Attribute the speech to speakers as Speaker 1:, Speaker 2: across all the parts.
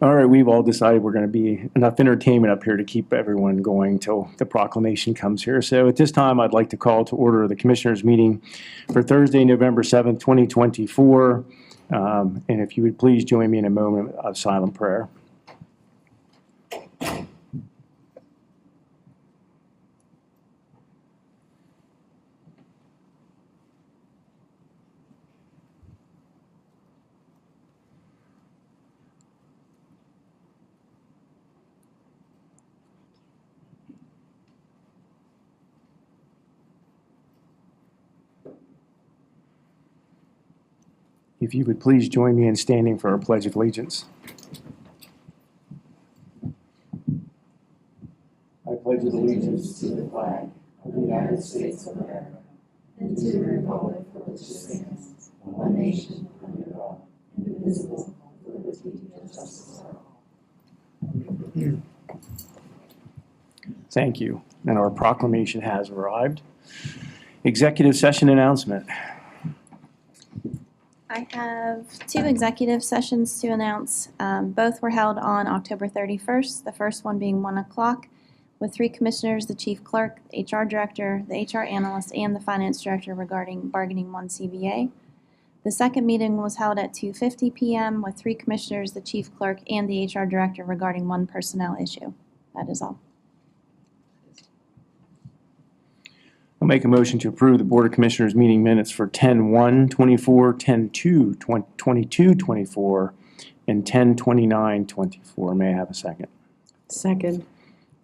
Speaker 1: All right, we've all decided we're going to be enough entertainment up here to keep everyone going till the proclamation comes here. So at this time, I'd like to call to order the Commissioners' meeting for Thursday, November 7th, 2024. And if you would please join me in a moment of silent prayer. If you would please join me in standing for our Pledge of Allegiance. I pledge allegiance to the flag of the United States of America and to the republic for which it stands, one nation under God, indivisible, with liberty and justice for all. Thank you. And our proclamation has arrived. Executive session announcement.
Speaker 2: I have 2 executive sessions to announce. Both were held on October 31st, the first one being 1 o'clock with 3 commissioners, the chief clerk, the HR director, the HR analyst, and the finance director regarding bargaining 1 CBA. The second meeting was held at 2:50 p.m. with 3 commissioners, the chief clerk, and the HR director regarding 1 personnel issue. That is all.
Speaker 1: I'll make a motion to approve the Board of Commissioners meeting minutes for 10/1/24, 10/2/22/24, and 10/29/24. May I have a second?
Speaker 3: Second.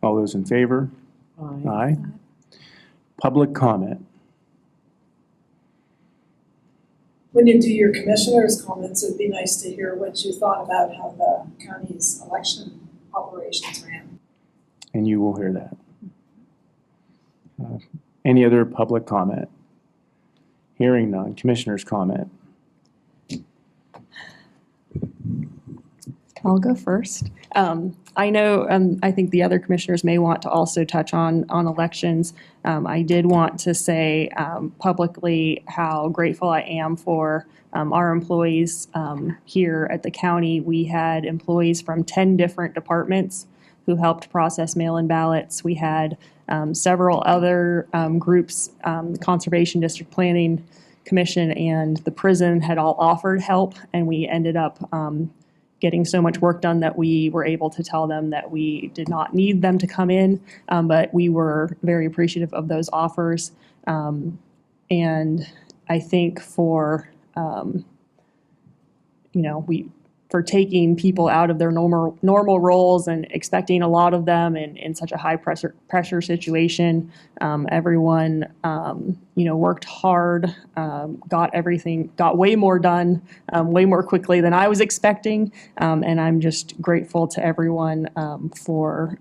Speaker 1: All those in favor?
Speaker 3: Aye.
Speaker 1: Aye. Public comment.
Speaker 4: When you do your commissioners' comments, it'd be nice to hear what you thought about how the county's election operations ran.
Speaker 1: And you will hear that. Any other public comment? Hearing none. Commissioners' comment.
Speaker 3: I'll go first. I know, I think the other commissioners may want to also touch on elections. I did want to say publicly how grateful I am for our employees here at the county. We had employees from 10 different departments who helped process mail-in ballots. We had several other groups, the Conservation District Planning Commission and the prison had all offered help, and we ended up getting so much work done that we were able to tell them that we did not need them to come in, but we were very appreciative of those offers. And I think for, for taking people out of their normal roles and expecting a lot of them in such a high pressure situation. Everyone, worked hard, got way more done, way more quickly than I was expecting. And I'm just grateful to everyone for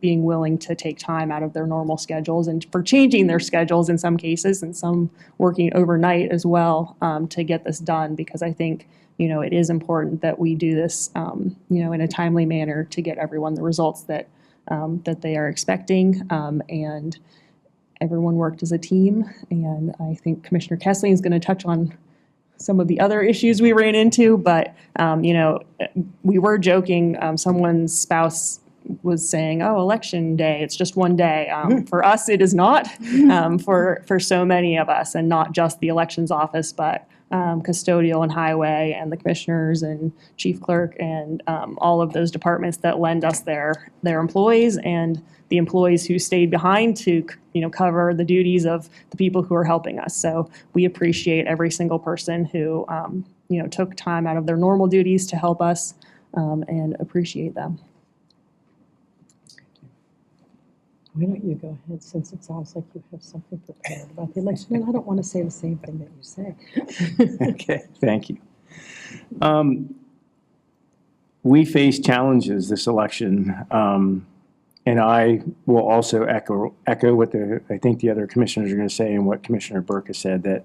Speaker 3: being willing to take time out of their normal schedules and for changing their schedules in some cases and some working overnight as well to get this done, because I think it is important that we do this, in a timely manner to get everyone the results that they are expecting. And everyone worked as a team. And I think Commissioner Kessling is going to touch on some of the other issues we ran into. But, we were joking. Someone's spouse was saying, "Oh, election day, it's just one day." For us, it is not. For so many of us, and not just the elections office, but custodial and highway and the commissioners and chief clerk and all of those departments that lend us their employees and the employees who stayed behind to cover the duties of the people who are helping us. So we appreciate every single person who took time out of their normal duties to help us and appreciate them.
Speaker 5: Why don't you go ahead, since it sounds like you have something prepared about the election, and I don't want to say the same thing that you say.
Speaker 1: Okay, thank you. We face challenges this election, and I will also echo what I think the other commissioners are going to say and what Commissioner Burke has said, that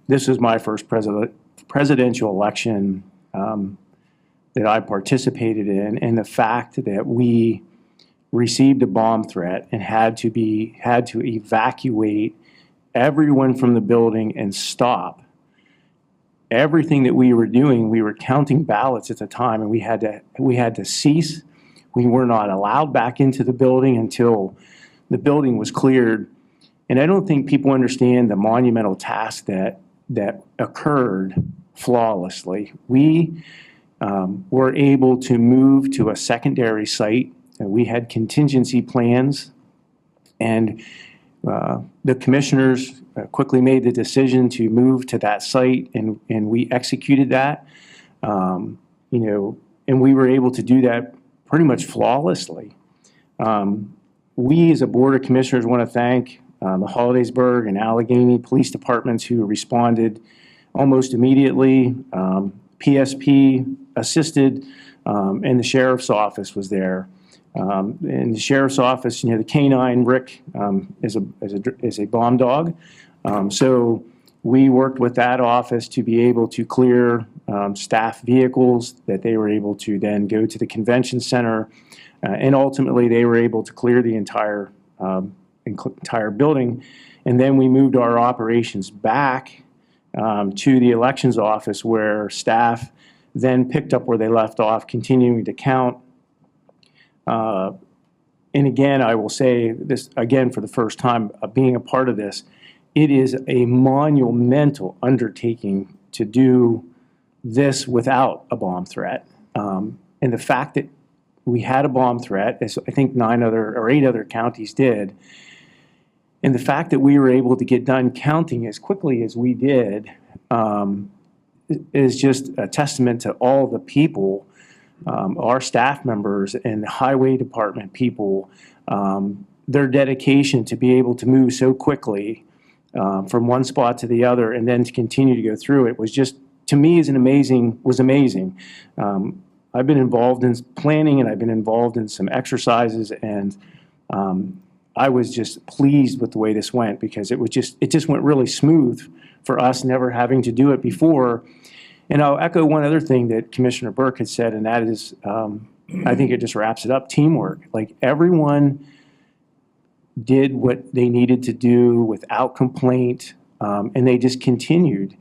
Speaker 1: this is my first presidential election that I participated in, and the fact that we received a bomb threat and had to evacuate everyone from the building and stop everything that we were doing, we were counting ballots at the time, and we had to cease. We were not allowed back into the building until the building was cleared. And I don't think people understand the monumental task that occurred flawlessly. We were able to move to a secondary site. We had contingency plans, and the commissioners quickly made the decision to move to that site, and we executed that. And we were able to do that pretty much flawlessly. We, as a Board of Commissioners, want to thank the Hollidaysburg and Allegheny Police Departments who responded almost immediately. PSP assisted, and the Sheriff's Office was there. In the Sheriff's Office, the canine, Rick, is a bomb dog. So we worked with that office to be able to clear staff vehicles that they were able to then go to the convention center. And ultimately, they were able to clear the entire building. And then we moved our operations back to the elections office, where staff then picked up where they left off, continuing to count. And again, I will say this again for the first time, being a part of this, it is a monumental undertaking to do this without a bomb threat. And the fact that we had a bomb threat, as I think 8 other counties did, and the fact that we were able to get done counting as quickly as we did is just a testament to all the people, our staff members and the highway department people, their dedication to be able to move so quickly from one spot to the other and then to continue to go through it was just, to me, was amazing. I've been involved in planning, and I've been involved in some exercises, and I was just pleased with the way this went, because it just went really smooth for us, never having to do it before. And I'll echo one other thing that Commissioner Burke had said, and that is, I think it just wraps it up, teamwork. Like, everyone did what they needed to do without complaint, and they just continued.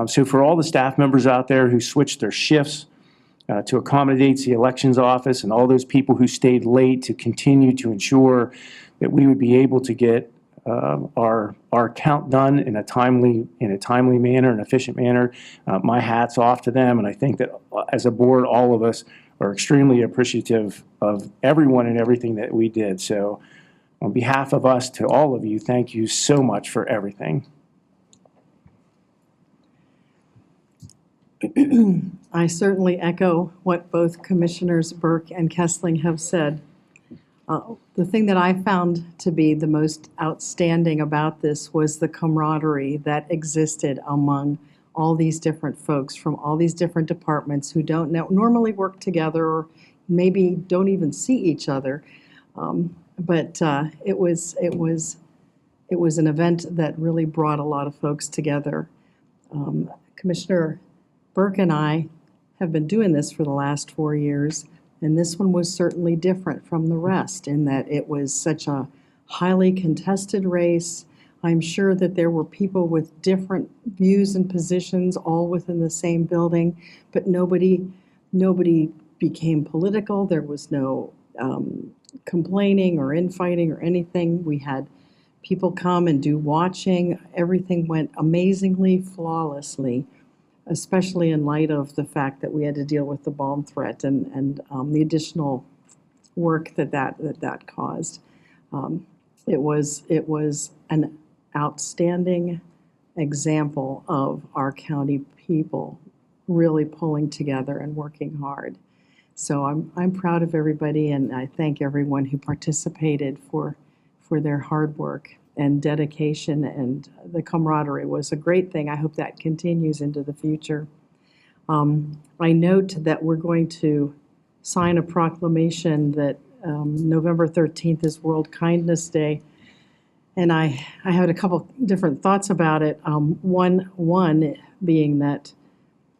Speaker 1: So for all the staff members out there who switched their shifts to accommodate the elections office, and all those people who stayed late to continue to ensure that we would be able to get our count done in a timely manner, an efficient manner, my hat's off to them. And I think that as a board, all of us are extremely appreciative of everyone and everything that we did. So on behalf of us to all of you, thank you so much for everything.
Speaker 5: I certainly echo what both Commissioners Burke and Kessling have said. The thing that I found to be the most outstanding about this was the camaraderie that existed among all these different folks from all these different departments who don't normally work together, or maybe don't even see each other. But it was an event that really brought a lot of folks together. Commissioner Burke and I have been doing this for the last 4 years, and this one was certainly different from the rest in that it was such a highly contested race. I'm sure that there were people with different views and positions all within the same building, but nobody became political. There was no complaining or infighting or anything. We had people come and do watching. Everything went amazingly flawlessly, especially in light of the fact that we had to deal with the bomb threat and the additional work that caused. It was an outstanding example of our county people really pulling together and working hard. So I'm proud of everybody, and I thank everyone who participated for their hard work and dedication, and the camaraderie was a great thing. I hope that continues into the future. I note that we're going to sign a proclamation that November 13th is World Kindness Day, and I had a couple different thoughts about it. One being that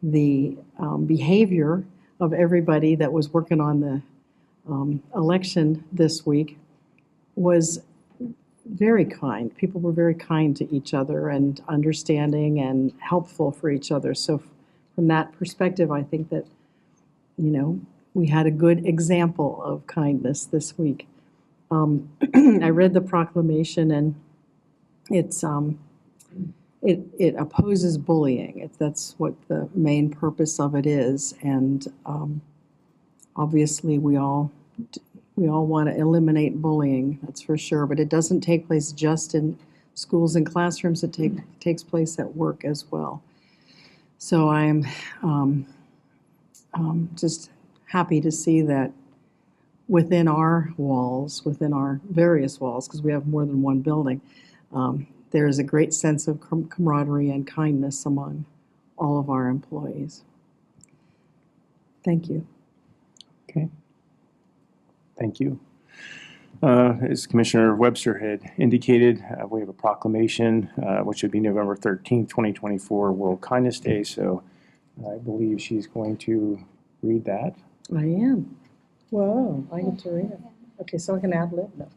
Speaker 5: the behavior of everybody that was working on the election this week was very kind. People were very kind to each other and understanding and helpful for each other. So from that perspective, I think that, we had a good example of kindness this week. I read the proclamation, and it's it opposes bullying. That's what the main purpose of it is, and obviously we all want to eliminate bullying. That's for sure. But it doesn't take place just in schools and classrooms. It takes place at work as well. So I'm just happy to see that within our walls, within our various walls, because we have more than one building, there is a great sense of camaraderie and kindness among all of our employees. Thank you.
Speaker 1: Okay. Thank you. As Commissioner Webster had indicated, we have a proclamation, which would be November 13th, 2024, World Kindness Day. So I believe she's going to read that.
Speaker 5: I am. Whoa, I get to read it. Okay, so I can ad-lib? No.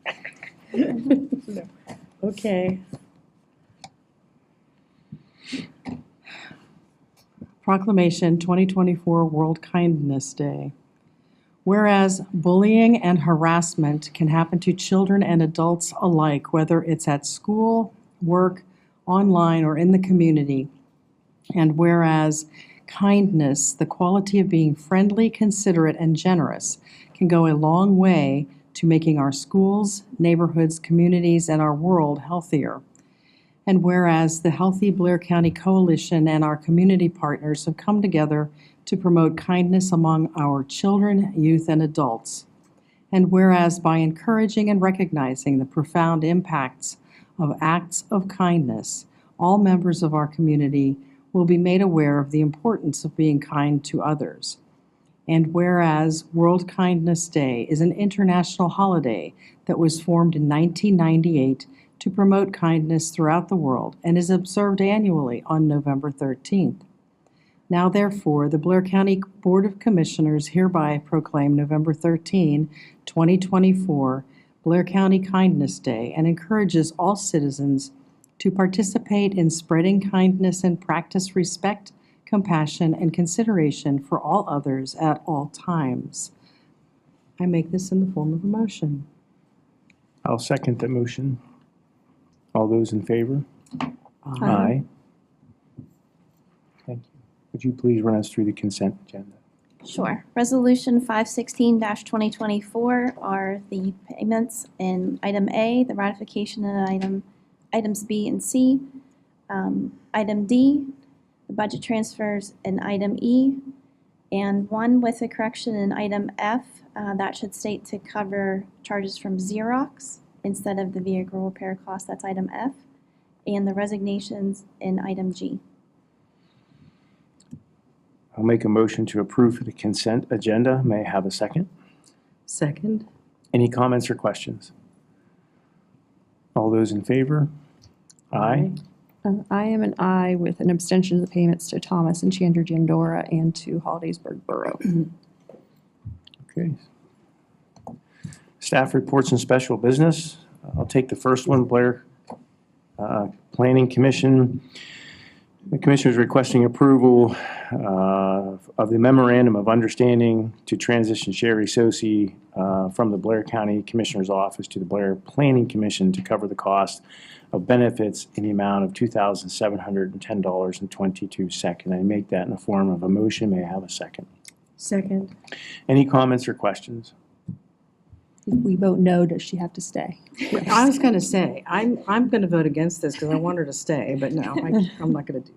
Speaker 5: No. Okay. Proclamation 2024 World Kindness Day. Whereas bullying and harassment can happen to children and adults alike, whether it's at school, work, online, or in the community. And whereas kindness, the quality of being friendly, considerate, and generous, can go a long way to making our schools, neighborhoods, communities, and our world healthier. And whereas the Healthy Blair County Coalition and our community partners have come together to promote kindness among our children, youth, and adults. And whereas by encouraging and recognizing the profound impacts of acts of kindness, all members of our community will be made aware of the importance of being kind to others. And whereas World Kindness Day is an international holiday that was formed in 1998 to promote kindness throughout the world and is observed annually on November 13th. Now therefore, the Blair County Board of Commissioners hereby proclaim November 13, 2024, Blair County Kindness Day, and encourages all citizens to participate in spreading kindness and practice respect, compassion, and consideration for all others at all times. I make this in the form of a motion.
Speaker 1: I'll second the motion. All those in favor?
Speaker 3: Aye.
Speaker 1: Thank you. Would you please run us through the consent agenda?
Speaker 2: Sure. Resolution 516-2024 are the payments in item A, the ratification in items B and C. Item D, the budget transfers in item E, and one with a correction in item F. That should state to cover charges from Xerox instead of the vehicle repair cost. That's item F. And the resignations in item G.
Speaker 1: I'll make a motion to approve the consent agenda. May I have a second?
Speaker 5: Second.
Speaker 1: Any comments or questions? All those in favor? Aye.
Speaker 3: I am an aye with an abstention of the payments to Thomas and Chandra Jandora and to Hollidaysburg Borough.
Speaker 1: Okay. Staff reports and special business. I'll take the first one, Blair. Planning Commission. The Commissioner is requesting approval of the Memorandum of Understanding to transition Sherry Sosi from the Blair County Commissioner's Office to the Blair Planning Commission to cover the cost of benefits in the amount of $2,710.22. I make that in the form of a motion. May I have a second?
Speaker 5: Second.
Speaker 1: Any comments or questions?
Speaker 3: If we vote no, does she have to stay?
Speaker 5: I was going to say, I'm going to vote against this because I want her to stay, but no, I'm not going to do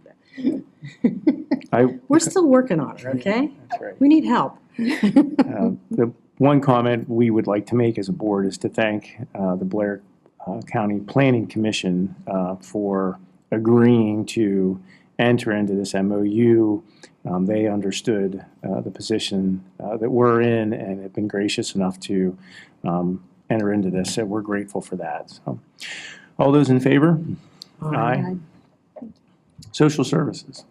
Speaker 5: that. We're still working on it, okay?
Speaker 1: That's right.
Speaker 5: We need help.
Speaker 1: The one comment we would like to make as a board is to thank the Blair County Planning Commission for agreeing to enter into this MOU. They understood the position that we're in and have been gracious enough to enter into this, so we're grateful for that. So, all those in favor? Aye. Social services.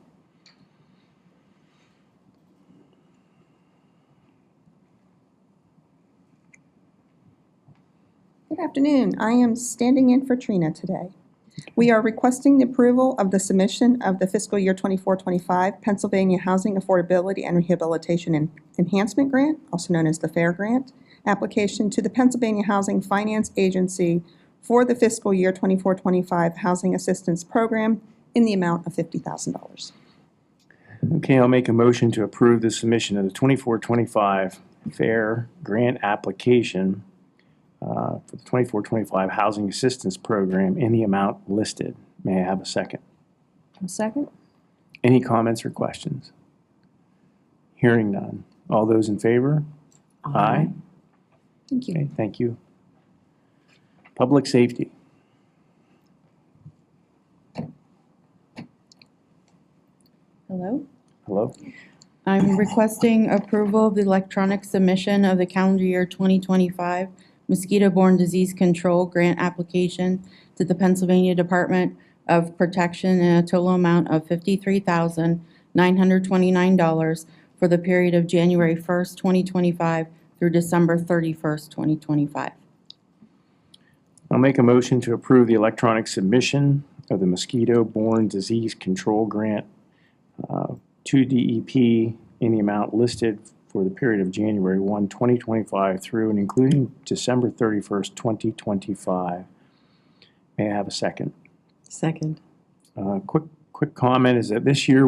Speaker 2: Good
Speaker 6: afternoon. I am standing in for Trina today. We are requesting the approval of the submission of the fiscal year 24-25 Pennsylvania Housing Affordability and Rehabilitation Enhancement Grant, also known as the FAIR Grant, application to the Pennsylvania Housing Finance Agency for the fiscal year 24-25 Housing Assistance Program in the amount of $50,000.
Speaker 1: Okay, I'll make a motion to approve the submission of the 24-25 FAIR Grant application for the 24-25 Housing Assistance Program in the amount listed. May I have a second?
Speaker 3: A second?
Speaker 1: Any comments or questions? Hearing none. All those in favor? Aye.
Speaker 6: Thank you.
Speaker 1: Okay, thank you. Public safety.
Speaker 7: Hello.
Speaker 1: Hello?
Speaker 7: I'm requesting approval of the electronic submission of the calendar year 2025 mosquito-borne disease control grant application to the Pennsylvania Department of Protection in a total amount of $53,929 for the period of January 1st, 2025 through December 31st, 2025.
Speaker 1: I'll make a motion to approve the electronic submission of the mosquito-borne disease control grant to DEP in the amount listed for the period of January 1, 2025 through and including December 31st, 2025. May I have a second?
Speaker 5: Second.
Speaker 1: Quick comment is that this year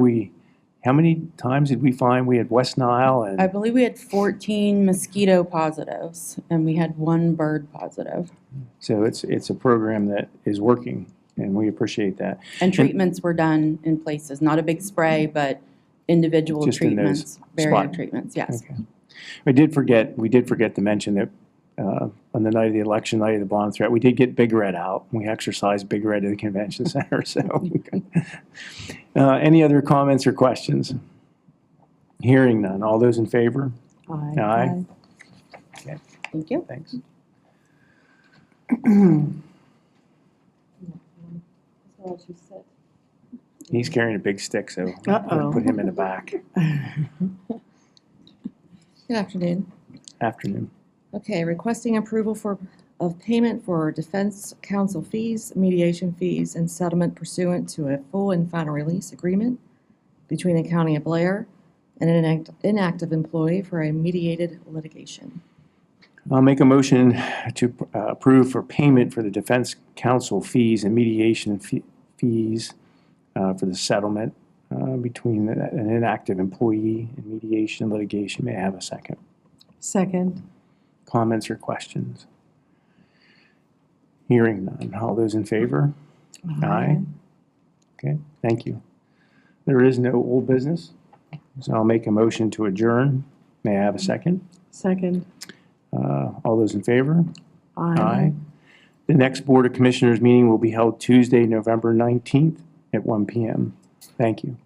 Speaker 1: how many times did we find we had West Nile
Speaker 7: I
Speaker 1: and
Speaker 7: believe we had 14 mosquito positives and we had 1 bird positive.
Speaker 1: so it's a program that is working and we appreciate that.
Speaker 7: And treatments were done in places, not a big spray, but individual
Speaker 1: Just in those
Speaker 7: treatments, barrier
Speaker 1: spot-
Speaker 7: treatments, yes.
Speaker 1: Okay. We did forget to mention that on the night of the election, night of the bomb threat, we did get Big Red out. We exercised Big Red at the convention center, so. Any other comments or questions? Hearing none. All those in favor?
Speaker 5: Aye.
Speaker 1: Aye.
Speaker 7: Thank you.
Speaker 1: Thanks. He's carrying a big stick, so
Speaker 5: Uh-oh.
Speaker 1: put him in the back.
Speaker 8: Good afternoon.
Speaker 1: Afternoon.
Speaker 8: Okay, requesting approval of payment for defense counsel fees, mediation fees, and settlement pursuant to a full and final release agreement between the County of Blair and an inactive employee for a mediated litigation.
Speaker 1: I'll make a motion to approve for payment for the defense counsel fees and mediation fees for the settlement between an inactive employee and mediation and litigation. May I have a second?
Speaker 5: Second.
Speaker 1: Comments or questions? Hearing none. All those in favor? Aye. Okay, thank you. There is no old business, so I'll make a motion to adjourn. May I have a second?
Speaker 5: Second.
Speaker 1: All those in favor?
Speaker 5: Aye.
Speaker 1: The next Board of Commissioners meeting will be held Tuesday, November 19th at 1 p.m. Thank you.